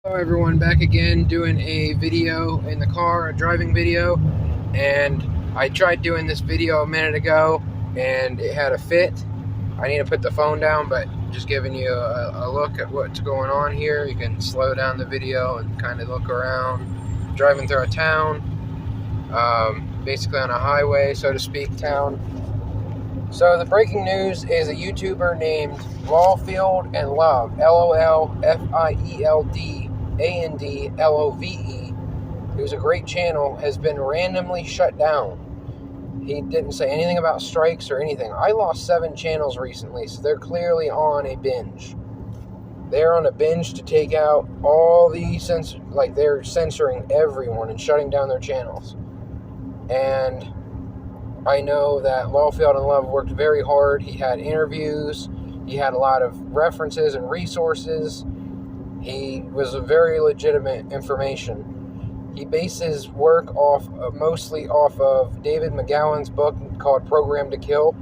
Hello everyone, back again doing a video in the car, a driving video, and I tried doing this video a minute ago and it had a fit. I need to put the phone down, but just giving you a look at what's going on here. You can slow down the video and kind of look around. Driving through a town, basically on a highway, so to speak, town. So the breaking news is a YouTuber named Lolfieldandlove, Lolfieldandlove, who's a great channel, has been randomly shut down. He didn't say anything about strikes or anything. I lost 7 channels recently, so they're clearly on a binge. They're on a binge to take out all the they're censoring everyone and shutting down their channels. And I know that Lolfieldandlove worked very hard. He had interviews. He had a lot of references and resources. He was a very legitimate information. He based his work mostly off of David McGowan's book called Program to Kill.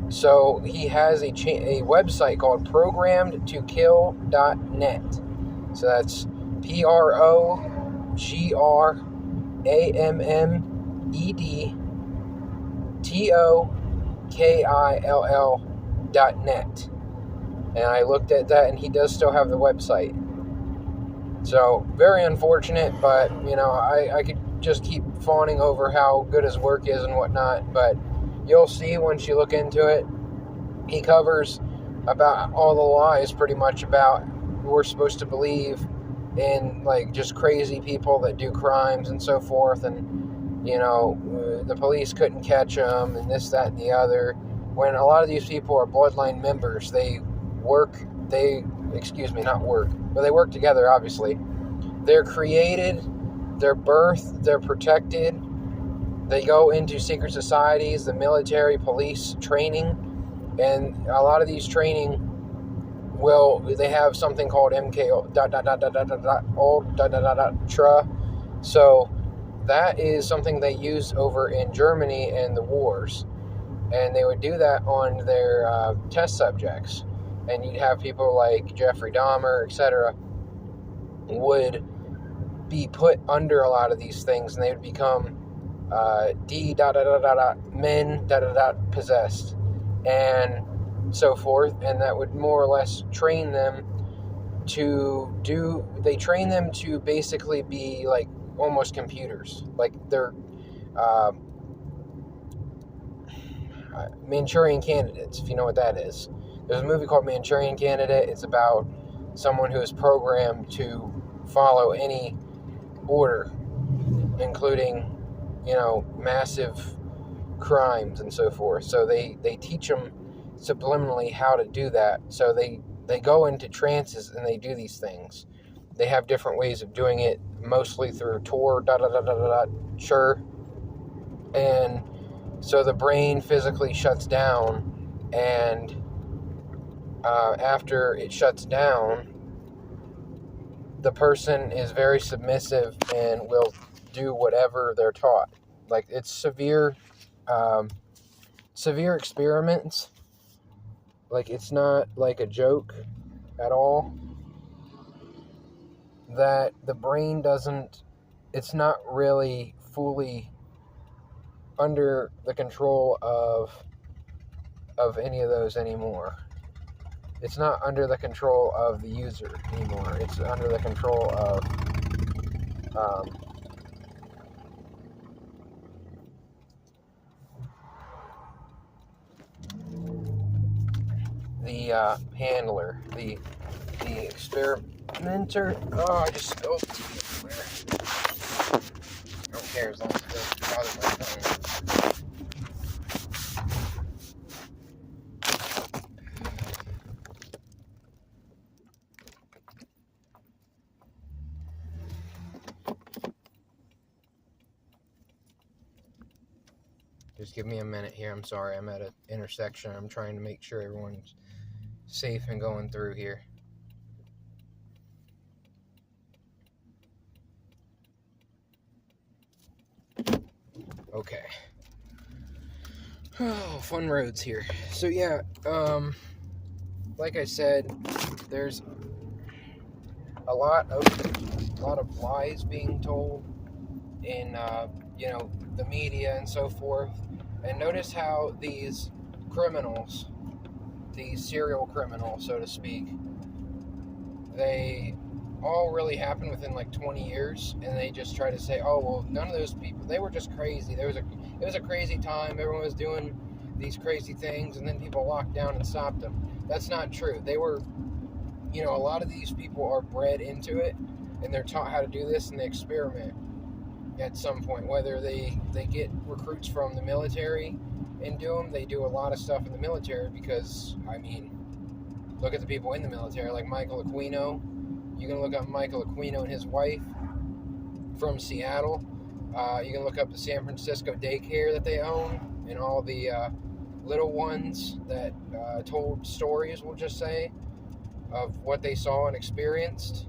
So he has a website called programmedtokill.net. So that's PROGRAMMEDTOKILL.net. And I looked at that, and he does still have the website. So, very unfortunate, but, I could just keep fawning over how good his work is and whatnot, but you'll see once you look into it. He covers about all the lies, pretty much, about we're supposed to believe in, just crazy people that do crimes and so forth, and, the police couldn't catch them, and this, that, and the other, when a lot of these people are bloodline members. They work together, obviously. They're created, they're birthed, they're protected. They go into secret societies, the military, police training, and a lot of these training they have something called MKO TRA. So that is something they use over in Germany and the wars, and they would do that on their test subjects. And you'd have people like Jeffrey Dahmer, etc., would be put under a lot of these things, and they would become men possessed, and so forth. And that would more or less train them to basically be like almost computers, like they're Manchurian candidates, if you know what that is. There's a movie called Manchurian Candidate. It's about someone who is programmed to follow any order, including, massive crimes and so forth. So they teach them subliminally how to do that. So they go into trances and they do these things. They have different ways of doing it, mostly through Tor, sure. And so the brain physically shuts down, and after it shuts down, the person is very submissive and will do whatever they're taught. Like, it's severe experiments. Like, it's not like a joke at all. That the brain it's not really fully under the control of any of those anymore. It's not under the control of the user anymore. It's under the control of the handler, the experimenter. Oh, I just spilled tea everywhere. I don't care as long as it doesn't bother my phone. Just give me a minute here. I'm sorry. I'm at an intersection. I'm trying to make sure everyone's safe and going through here. Okay. Oh, fun roads here. So yeah, like I said, there's a lot of lies being told in the media and so forth. And notice how these criminals, these serial criminals, so to speak, they all really happened within like 20 years, and they just try to say, oh, well, none of those people, they were just crazy. It was a crazy time. Everyone was doing these crazy things, and then people locked down and stopped them. That's not true. They were, a lot of these people are bred into it, and they're taught how to do this, and they experiment at some point. Whether they get recruits from the military and do them, they do a lot of stuff in the military because, look at the people in the military, like Michael Aquino. You can look up Michael Aquino and his wife from Seattle. You can look up the San Francisco daycare that they own and all the little ones that told stories, we'll just say, of what they saw and experienced.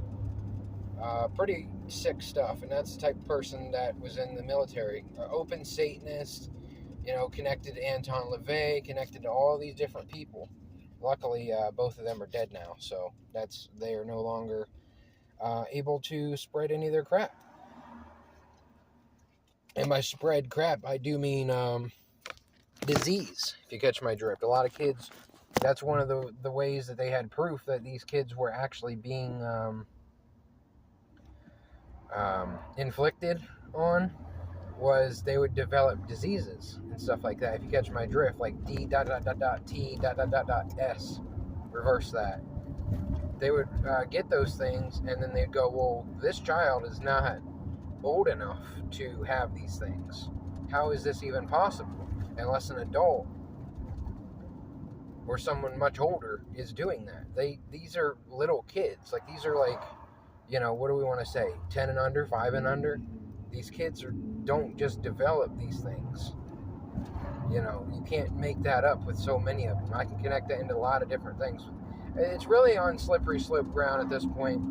Pretty sick stuff, and that's the type of person that was in the military. Open Satanist, connected to Anton LaVey, connected to all these different people. Luckily, both of them are dead now, so they are no longer able to spread any of their crap. And by spread crap, I do mean disease, if you catch my drift. A lot of kids, that's one of the ways that they had proof that these kids were actually being inflicted on, was they would develop diseases and stuff like that. If you catch my drift, like D.T.S. Reverse that. They would get those things, and then they'd go, well, this child is not old enough to have these things. How is this even possible? Unless an adult or someone much older is doing that. These are little kids. Like, these are like, what do we want to say? 10 and under, 5 and under? These kids don't just develop these things. You can't make that up with so many of them. I can connect that into a lot of different things. It's really on slippery slope ground at this point.